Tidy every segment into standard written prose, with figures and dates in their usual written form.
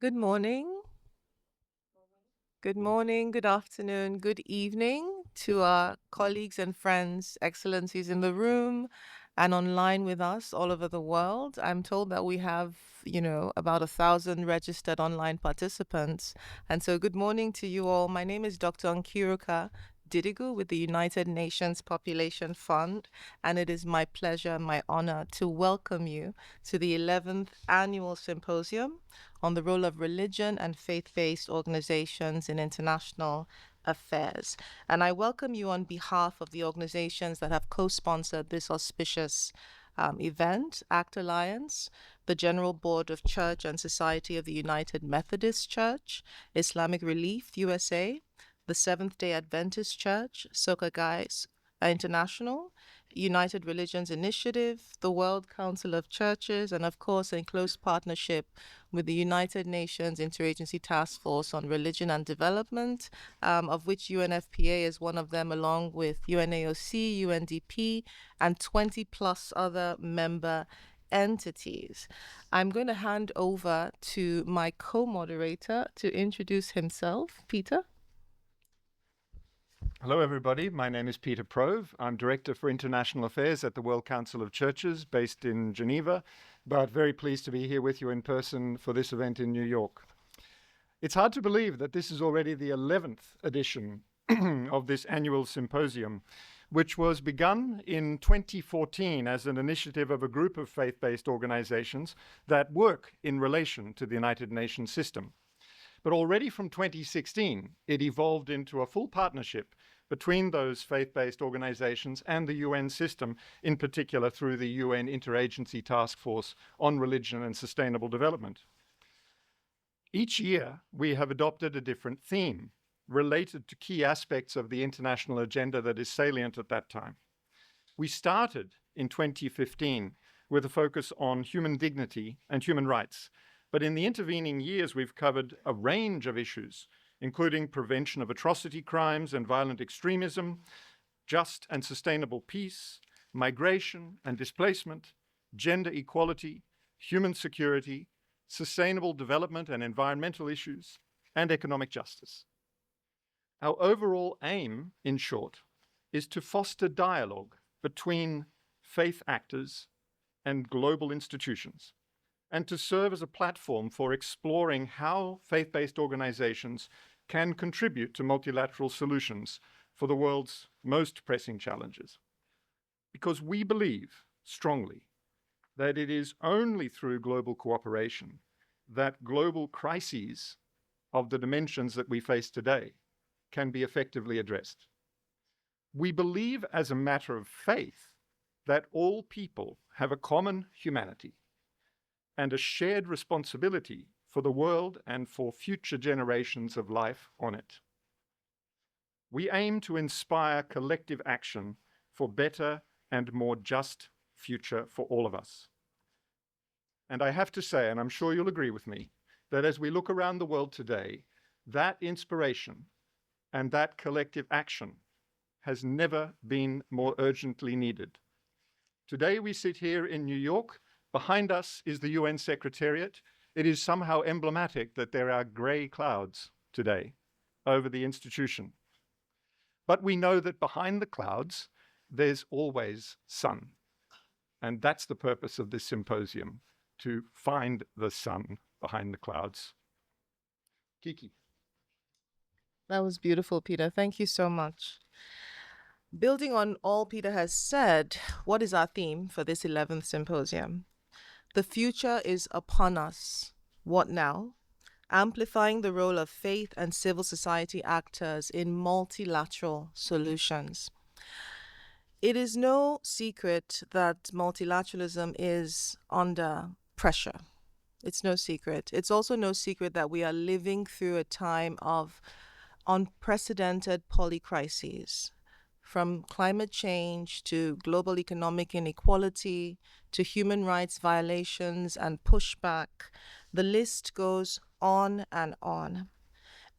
Good morning. Good morning, good afternoon, good evening to our colleagues and friends, excellencies in the room and online with us all over the world. I'm told that we have, about 1,000 registered online participants. And so good morning to you all. My name is Dr. Nkiruka Didigu with the United Nations Population Fund, and it is my pleasure and my honor to welcome you to the 11th Annual Symposium on the role of religion and faith-based organizations in international affairs. And I welcome you on behalf of the organizations that have co-sponsored this auspicious event: ACT Alliance, the General Board of Church and Society of the United Methodist Church, Islamic Relief USA, the Seventh-day Adventist Church, Soka Guys International, United Religions Initiative, the World Council of Churches, and of course, in close partnership with the United Nations Interagency Task Force on Religion and Development, of which UNFPA is one of them, along with UNAOC, UNDP, and 20 plus other member entities. I'm going to hand over to my co-moderator to introduce himself. Peter? Hello, everybody. My name is Peter Prove. I'm Director for International Affairs at the World Council of Churches based in Geneva, but very pleased to be here with you in person for this event in New York. It's hard to believe that this is already the 11th edition of this annual symposium, which was begun in 2014 as an initiative of a group of faith-based organizations that work in relation to the United Nations system. But already from 2016, it evolved into a full partnership between those faith-based organizations and the UN system, in particular through the UN Interagency Task Force on Religion and Sustainable Development. Each year, we have adopted a different theme related to key aspects of the international agenda that is salient at that time. We started in 2015 with a focus on human dignity and human rights. But in the intervening years, we've covered a range of issues, including prevention of atrocity crimes and violent extremism, just and sustainable peace, migration and displacement, gender equality, human security, sustainable development and environmental issues, and economic justice. Our overall aim, in short, is to foster dialogue between faith actors and global institutions, and to serve as a platform for exploring how faith-based organizations can contribute to multilateral solutions for the world's most pressing challenges. Because we believe strongly that it is only through global cooperation that global crises of the dimensions that we face today can be effectively addressed. We believe, as a matter of faith, that all people have a common humanity and a shared responsibility for the world and for future generations of life on it. We aim to inspire collective action for better and more just future for all of us. And I have to say, and I'm sure you'll agree with me, that as we look around the world today, that inspiration and that collective action has never been more urgently needed. Today we sit here in New York. Behind us is the UN Secretariat. It is somehow emblematic that there are gray clouds today over the institution. But we know that behind the clouds, there's always sun. And that's the purpose of this symposium, to find the sun behind the clouds. Kiki. That was beautiful, Peter. Thank you so much. Building on all Peter has said, what is our theme for this 11th symposium? The future is upon us. What now? Amplifying the role of faith and civil society actors in multilateral solutions. It is no secret that multilateralism is under pressure. It's no secret. It's also no secret that we are living through a time of unprecedented polycrises, from climate change to global economic inequality to human rights violations and pushback. The list goes on and on.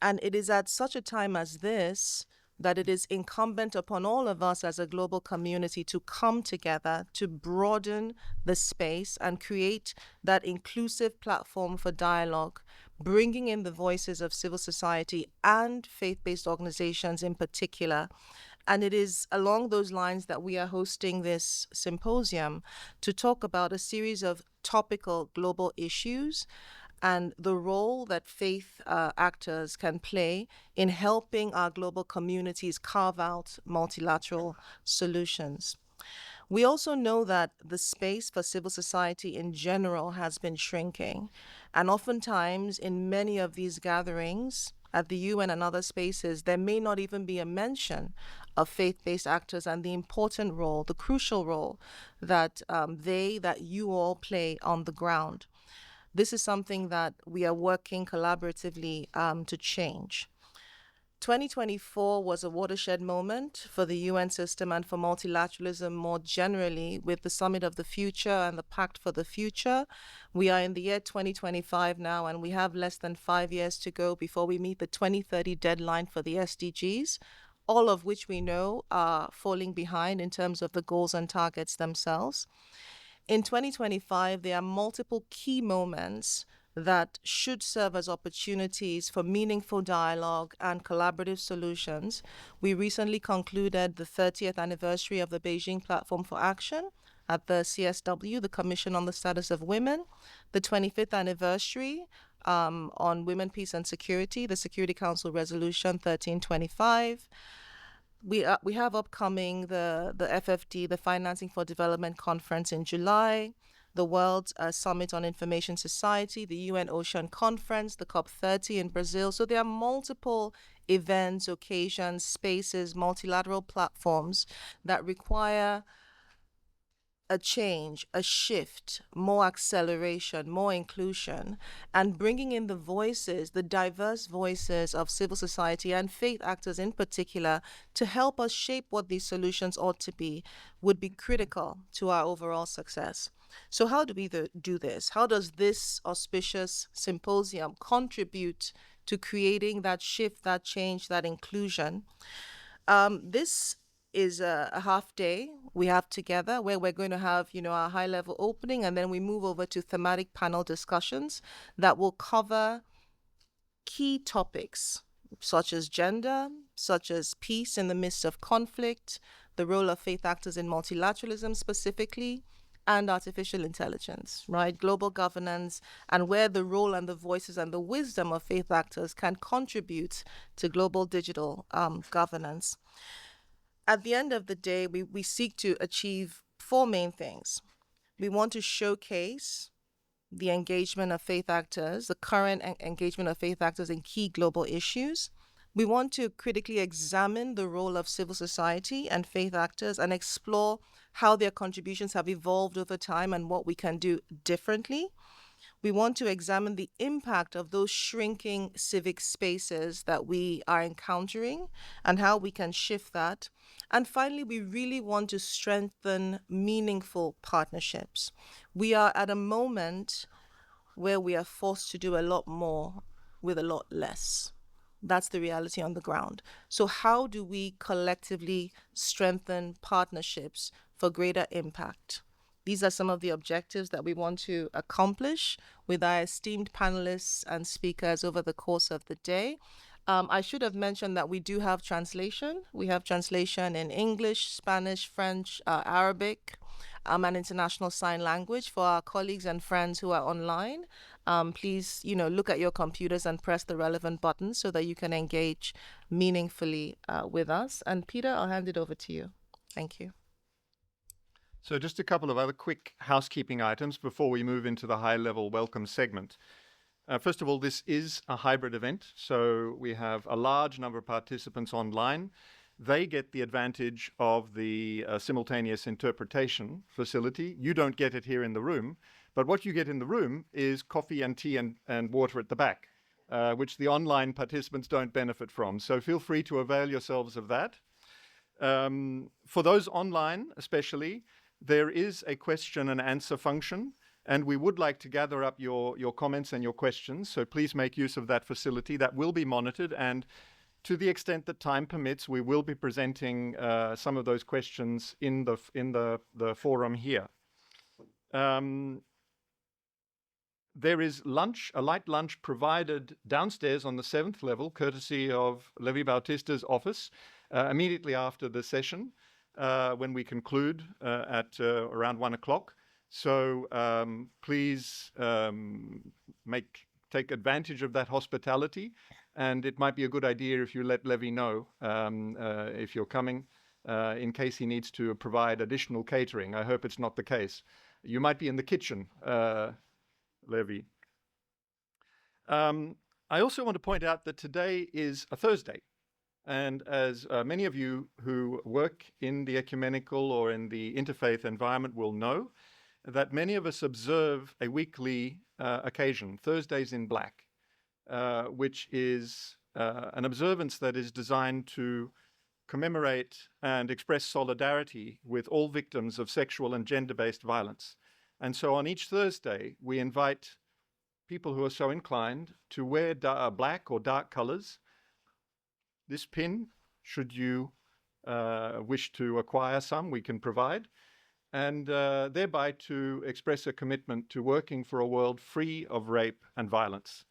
And it is at such a time as this that it is incumbent upon all of us as a global community to come together, to broaden the space and create that inclusive platform for dialogue bringing in the voices of civil society and faith-based organizations in particular. And it is along those lines that we are hosting this symposium to talk about a series of topical global issues and the role that faith actors can play in helping our global communities carve out multilateral solutions. We also know that the space for civil society in general has been shrinking. And oftentimes, in many of these gatherings, at the UN and other spaces, there may not even be a mention of faith-based actors and the important role, the crucial role that that you all play on the ground. This is something that we are working collaboratively to change. 2024 was a watershed moment for the UN system and for multilateralism more generally, with the Summit of the Future and the Pact for the Future. We are in the year 2025 now, and we have less than 5 years to go before we meet the 2030 deadline for the SDGs, all of which we know are falling behind in terms of the goals and targets themselves. In 2025, there are multiple key moments that should serve as opportunities for meaningful dialogue and collaborative solutions. We recently concluded the 30th anniversary of the Beijing Platform for Action at the CSW, the Commission on the Status of Women, the 25th anniversary on Women, Peace and Security, the Security Council Resolution 1325. We have upcoming the FFD, the Financing for Development Conference in July, the World Summit on Information Society, the UN Ocean Conference, the COP30 in Brazil. So there are multiple events, occasions, spaces, multilateral platforms that require a change, a shift, more acceleration, more inclusion, and bringing in the voices, the diverse voices of civil society and faith actors in particular, to help us shape what these solutions ought to be, would be critical to our overall success. So how do we do this? How does this auspicious symposium contribute to creating that shift, that change, that inclusion? This is a half day we have together where we're going to have, our high level opening, and then we move over to thematic panel discussions that will cover key topics such as gender, such as peace in the midst of conflict, the role of faith actors in multilateralism specifically, and artificial intelligence, right? Global governance, and where the role and the voices and the wisdom of faith actors can contribute to global digital governance. At the end of the day, we seek to achieve four main things. We want to showcase the engagement of faith actors, the current engagement of faith actors in key global issues. We want to critically examine the role of civil society and faith actors and explore how their contributions have evolved over time and what we can do differently. We want to examine the impact of those shrinking civic spaces that we are encountering and how we can shift that. And finally, we really want to strengthen meaningful partnerships. We are at a moment where we are forced to do a lot more with a lot less. That's the reality on the ground. So how do we collectively strengthen partnerships for greater impact? These are some of the objectives that we want to accomplish with our esteemed panelists and speakers over the course of the day. I should have mentioned that we do have translation. We have translation in English, Spanish, French, Arabic, and international sign language for our colleagues and friends who are online. Please, look at your computers and press the relevant buttons so that you can engage meaningfully with us. And Peter, I'll hand it over to you. Thank you. So just a couple of other quick housekeeping items before we move into the high-level welcome segment. First of all, this is a hybrid event, so we have a large number of participants online. They get the advantage of the simultaneous interpretation facility. You don't get it here in the room, but what you get in the room is coffee and tea and water at the back, which the online participants don't benefit from. So feel free to avail yourselves of that. For those online especially, there is a question and answer function, and we would like to gather up your comments and your questions. So please make use of that facility. That will be monitored, and to the extent that time permits, we will be presenting some of those questions in the forum here. There is lunch, a light lunch provided downstairs on the 7th level, courtesy of Levi Bautista's office, immediately after the session, when we conclude at around 1 o'clock. So please take advantage of that hospitality, and it might be a good idea if you let Levi know if you're coming, in case he needs to provide additional catering. I hope it's not the case. You might be in the kitchen, Levi. I also want to point out that today is a Thursday. And as many of you who work in the ecumenical or in the interfaith environment will know, that many of us observe a weekly occasion, Thursdays in Black, which is an observance that is designed to commemorate and express solidarity with all victims of sexual and gender-based violence. And so on each Thursday, we invite people who are so inclined to wear black or dark colors. This pin, should you wish to acquire some, we can provide, and thereby to express a commitment to working for a world free of rape and violence.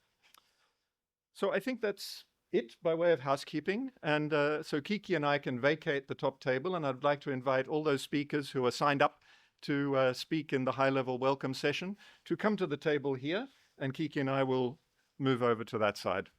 So I think that's it by way of housekeeping. And so Kiki and I can vacate the top table, and I'd like to invite all those speakers who are signed up to speak in the high-level welcome session to come to the table here, and Kiki and I will move over to that side.